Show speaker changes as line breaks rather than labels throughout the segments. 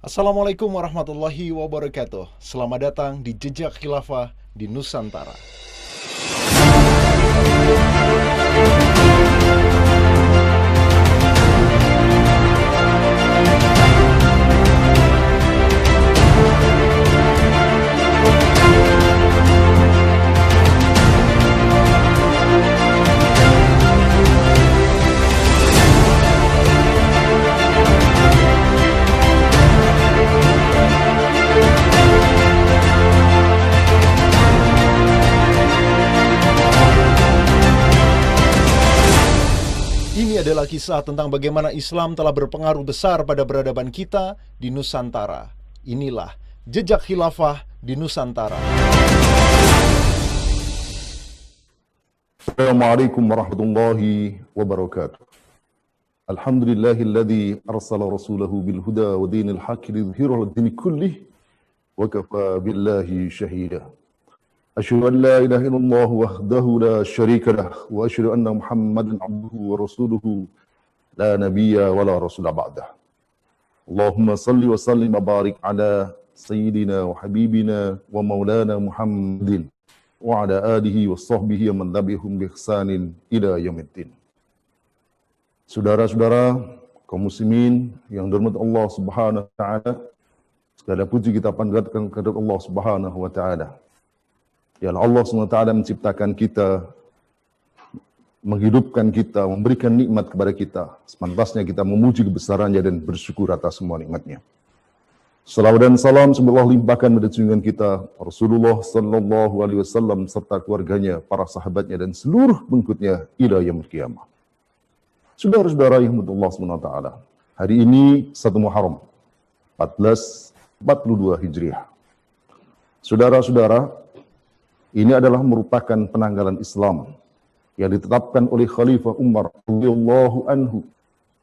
Assalamualaikum warahmatullahi wabarakatuh. Selamat datang di Jejak Khilafah di Nusantara. Ini adalah kisah tentang bagaimana Islam telah berpengaruh besar pada peradaban kita di Nusantara. Inilah Jejak Khilafah di Nusantara.
Assalamualaikum warahmatullahi wabarakatuh. Alhamdulillahilladzi arsala rasulahu bil huda wa dinil haqqi liyudhhirahu 'ala ad-dini kullih wa kafa billahi shahida. Asyhadu an la ilaha illallah wahdahu la syarika lah wa asyhadu anna Muhammadan 'abduhu wa rasuluhu la nabiyya wa la rasula ba'dah. Allahumma salli wa sallim wa barik ala sayyidina wa habibina wa maulana Muhammadin wa ala alihi wa sahbihi wa man tabi'ahum bi ihsanin ila yaumiddin. Saudara-saudara kaum muslimin yang dirahmati Allah Subhanahu wa taala, segala puji kita panjatkan kepada Allah Subhanahu wa taala. Ya Allah Subhanahu wa taala menciptakan kita, menghidupkan kita, memberikan nikmat kepada kita. Sepantasnya kita memuji kebesarannya dan bersyukur atas semua nikmatnya. Salawat dan salam semoga Allah limpahkan pada junjungan kita Rasulullah sallallahu alaihi wasallam serta keluarganya, para sahabatnya dan seluruh pengikutnya ila yaumil qiyamah. Saudara-saudara yang dirahmati Allah Subhanahu wa taala, hari ini 1 Muharram 1442 Hijriah. Saudara-saudara, ini adalah merupakan penanggalan Islam yang ditetapkan oleh Khalifah Umar radhiyallahu anhu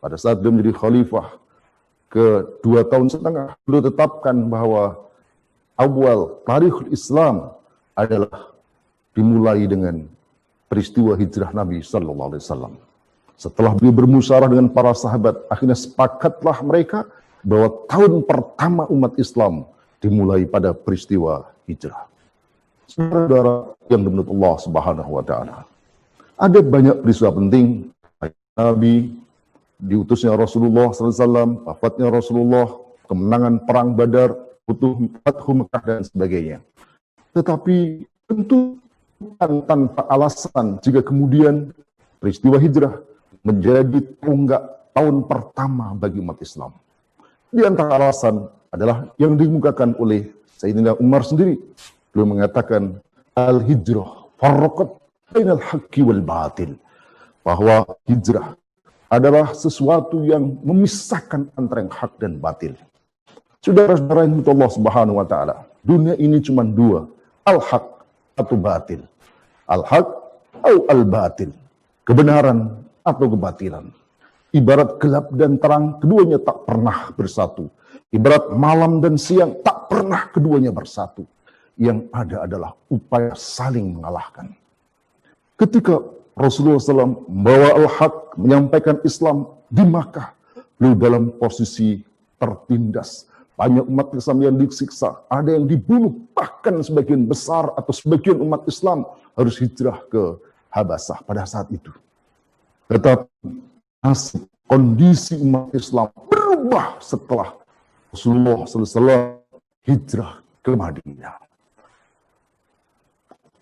pada saat beliau menjadi khalifah ke 2 tahun setengah. Beliau tetapkan bahwa awal tarikhul Islam adalah dimulai dengan peristiwa hijrah Nabi sallallahu alaihi wasallam. Setelah beliau bermusyawarah dengan para sahabat, akhirnya sepakatlah mereka bahwa tahun pertama umat Islam dimulai pada peristiwa hijrah. Saudara yang dirahmati Allah Subhanahu wa taala, ada banyak peristiwa penting Nabi, diutusnya Rasulullah SAW, wafatnya Rasulullah, kemenangan perang Badar, Fathu Mekah dan sebagainya. Tetapi tentu tanpa alasan jika kemudian peristiwa hijrah menjadi tonggak tahun pertama bagi umat Islam. Di antara alasan adalah yang dikemukakan oleh Sayyidina Umar sendiri. Beliau mengatakan al-hijrah farraqat bainal haqqi wal batil, bahwa hijrah adalah sesuatu yang memisahkan antara yang hak dan batil. Saudara-saudara yang Allah Subhanahu wa taala, dunia ini cuma dua, al-haq atau batil. Al-haq atau al-batil, kebenaran atau kebatilan. Ibarat gelap dan terang, keduanya tak pernah bersatu. Ibarat malam dan siang, tak pernah keduanya bersatu. Yang ada adalah upaya saling mengalahkan. Ketika Rasulullah SAW membawa al-haq, menyampaikan Islam di Makkah, beliau dalam posisi tertindas. Banyak umat Islam yang disiksa, ada yang dibunuh, bahkan sebagian besar atau sebagian umat Islam harus hijrah ke Habasah pada saat itu. Tetapi nasib kondisi umat Islam berubah setelah Rasulullah SAW hijrah ke Madinah.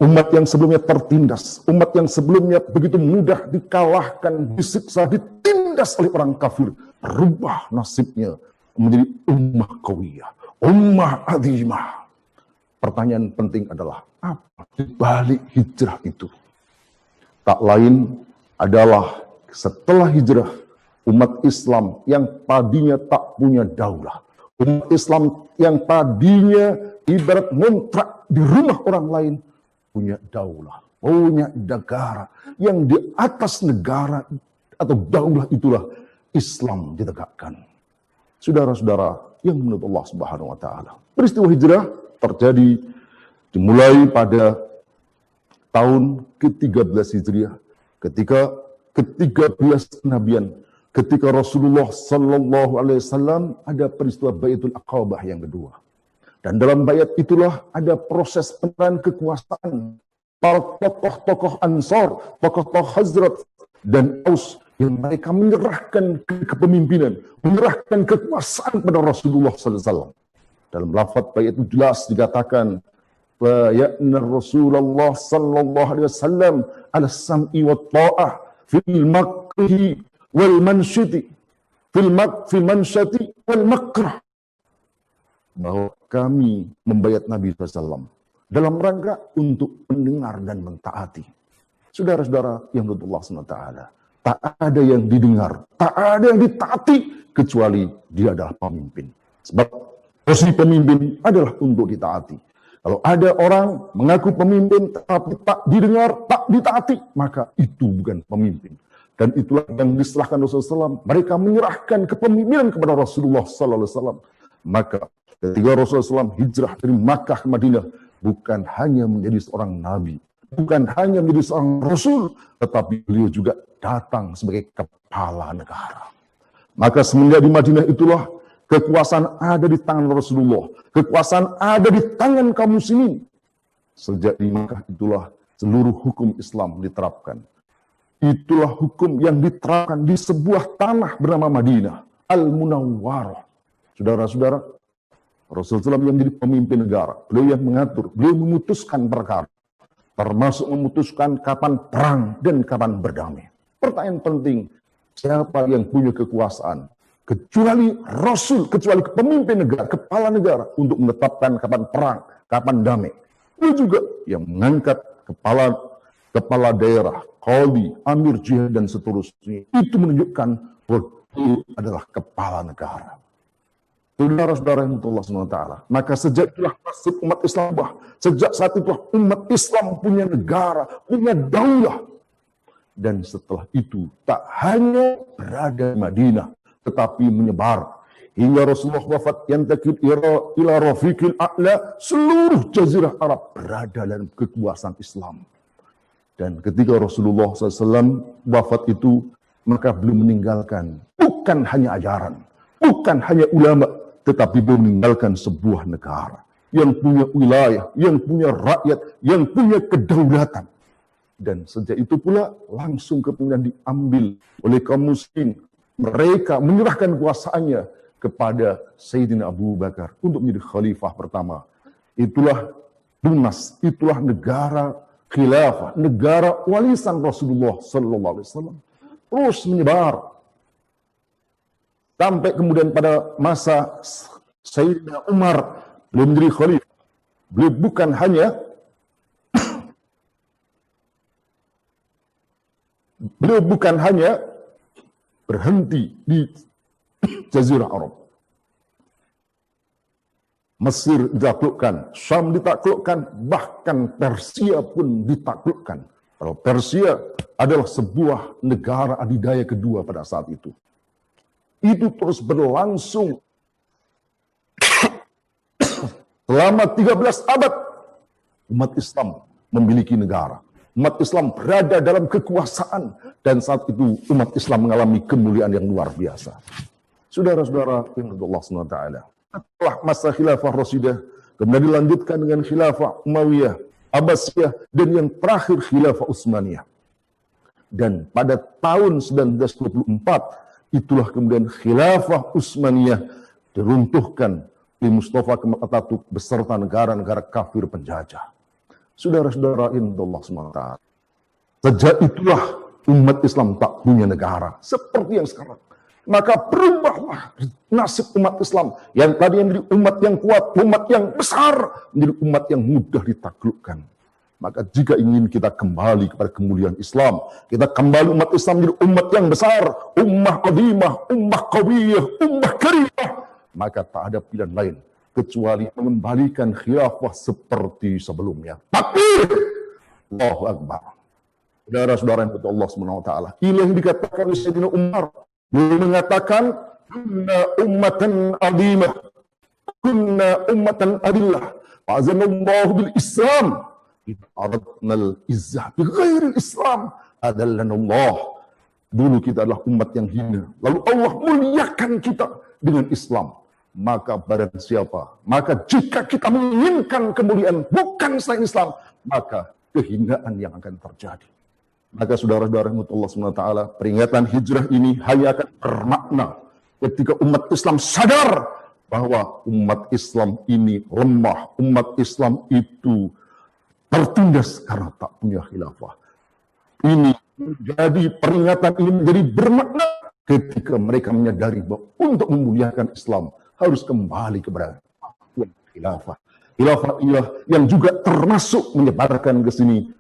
Umat yang sebelumnya tertindas, umat yang sebelumnya begitu mudah dikalahkan, disiksa, ditindas oleh orang kafir, berubah nasibnya menjadi ummah qawiyah, ummah azimah. Pertanyaan penting adalah apa di balik hijrah itu? Tak lain adalah setelah hijrah, umat Islam yang tadinya tak punya daulah, umat Islam yang tadinya ibarat ngontrak di rumah orang lain, punya daulah, punya negara, yang di atas negara atau daulah itulah Islam ditegakkan. Saudara-saudara yang menurut Allah Subhanahu wa taala, peristiwa hijrah terjadi dimulai pada tahun ke-13 Hijriah, ketika ke-13 kenabian ketika Rasulullah Sallallahu Alaihi Wasallam ada peristiwa Baitul Aqabah yang kedua. Dan dalam bayat itulah ada proses peran kekuasaan para tokoh-tokoh Ansar, tokoh-tokoh Khazraj dan Aus yang mereka menyerahkan kepemimpinan, menyerahkan kekuasaan pada Rasulullah Sallallahu Alaihi Wasallam. Dalam lafaz bayat itu jelas dikatakan, "Bayatna Rasulullah Sallallahu Alaihi Wasallam ala sam'i wa ta'ah fil makrihi wal mansyati fil mansyati wal makrah." Bahwa kami membayat Nabi SAW dalam rangka untuk mendengar dan mentaati. Saudara-saudara yang menurut Allah SWT, tak ada yang didengar, tak ada yang ditaati kecuali dia adalah pemimpin. Sebab posisi pemimpin adalah untuk ditaati. Kalau ada orang mengaku pemimpin tetapi tak didengar, tak ditaati, maka itu bukan pemimpin. Dan itulah yang diserahkan Rasulullah SAW. Mereka menyerahkan kepemimpinan kepada Rasulullah SAW. Maka ketika Rasulullah SAW hijrah dari Makkah ke Madinah, bukan hanya menjadi seorang nabi, bukan hanya menjadi seorang rasul, tetapi beliau juga datang sebagai kepala negara. Maka semenjak di Madinah itulah kekuasaan ada di tangan Rasulullah, kekuasaan ada di tangan kaum muslimin. Sejak di Makkah itulah seluruh hukum Islam diterapkan. Itulah hukum yang diterapkan di sebuah tanah bernama Madinah, Al-Munawwarah. Saudara-saudara, Rasulullah SAW yang menjadi pemimpin negara, beliau yang mengatur, beliau memutuskan perkara, termasuk memutuskan kapan perang dan kapan berdamai. Pertanyaan penting, siapa yang punya kekuasaan? Kecuali Rasul, kecuali pemimpin negara, kepala negara, untuk menetapkan kapan perang, kapan damai. Beliau juga yang mengangkat kepala daerah, qadhi, amir jihad, dan seterusnya. Itu menunjukkan bahwa beliau adalah kepala negara. Saudara-saudara yang Allah SWT, maka sejak itulah nasib umat Islam, sejak saat itulah umat Islam punya negara, punya daulah. Dan setelah itu tak hanya berada di Madinah, tetapi menyebar hingga Rasulullah wafat, yang takid ila rafiqil a'la, seluruh jazirah Arab berada dalam kekuasaan Islam. Dan ketika Rasulullah SAW wafat itu, maka beliau meninggalkan bukan hanya ajaran, bukan hanya ulama, tetapi beliau meninggalkan sebuah negara yang punya wilayah, yang punya rakyat, yang punya kedaulatan. Dan sejak itu pula langsung kepemimpinan diambil oleh kaum muslimin. Mereka menyerahkan kuasaannya kepada Sayyidina Abu Bakar untuk menjadi khalifah pertama. Itulah tunas, itulah negara khilafah, negara warisan Rasulullah Sallallahu Alaihi Wasallam. Terus menyebar. Sampai kemudian pada masa Sayyidina Umar, beliau menjadi khalifah. Beliau bukan hanya berhenti di Jazirah Arab. Mesir ditaklukkan, Syam ditaklukkan, bahkan Persia pun ditaklukkan. Kalau Persia adalah sebuah negara adidaya kedua pada saat itu. Itu terus berlangsung selama 13 abad. Umat Islam memiliki negara. Umat Islam berada dalam kekuasaan. Dan saat itu umat Islam mengalami kemuliaan yang luar biasa. Saudara-saudara yang Allah SWT. Setelah masa khilafah Rasidah, kemudian dilanjutkan dengan khilafah Umayyah, Abbasiyah, dan yang terakhir khilafah Utsmaniyah. Dan pada tahun 1924, itulah kemudian khilafah Utsmaniyah diruntuhkan oleh Mustafa Kemal Atatürk beserta negara-negara kafir penjajah. Saudara-saudara yang Allah SWT, sejak itulah umat Islam tak punya negara seperti yang sekarang. Maka berubahlah nasib umat Islam yang tadi menjadi umat yang kuat, umat yang besar, menjadi umat yang mudah ditaklukkan. Maka jika ingin kita kembali kepada kemuliaan Islam, kita kembali umat Islam menjadi umat yang besar, ummah azimah, ummah qawiyah, ummah karimah, maka tak ada pilihan lain kecuali mengembalikan khilafah seperti sebelumnya. Takbir! Allahu Akbar. Saudara-saudara yang betul Allah SWT, inilah yang dikatakan oleh Sayyidina Umar. Beliau mengatakan, kunna ummatan azimah, kunna ummatan adillah, fa'azanallahu bil Islam. Aradna al-izzah bi ghairi al-Islam adallana Allah. Dulu kita adalah umat yang hina. Lalu Allah muliakan kita dengan Islam. Maka barang siapa, maka jika kita menginginkan kemuliaan bukan selain Islam, maka kehinaan yang akan terjadi. Maka saudara-saudara Allah SWT, peringatan hijrah ini hanya akan bermakna ketika umat Islam sadar bahwa umat Islam ini lemah, umat Islam itu tertindas karena tak punya khilafah. Ini menjadi peringatan ini menjadi bermakna ketika mereka menyadari bahwa untuk memuliakan Islam harus kembali kepada khilafah. Khilafah yang juga termasuk menyebarkan ke sini,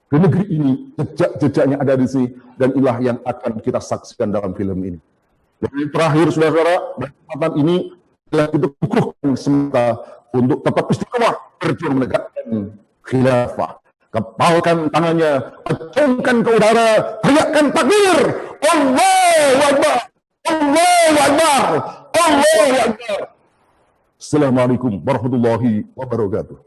ke negeri ini, jejak-jejaknya ada di sini, dan inilah yang akan kita saksikan dalam film ini. Dan terakhir, saudara-saudara, kesempatan ini telah kita kukuhkan semata untuk tetap istiqomah berjuang menegakkan khilafah. Kepalkan tangannya, acungkan ke udara, teriakkan takbir, Allahu Akbar, Allahu Akbar, Allahu Akbar. Assalamualaikum warahmatullahi wabarakatuh.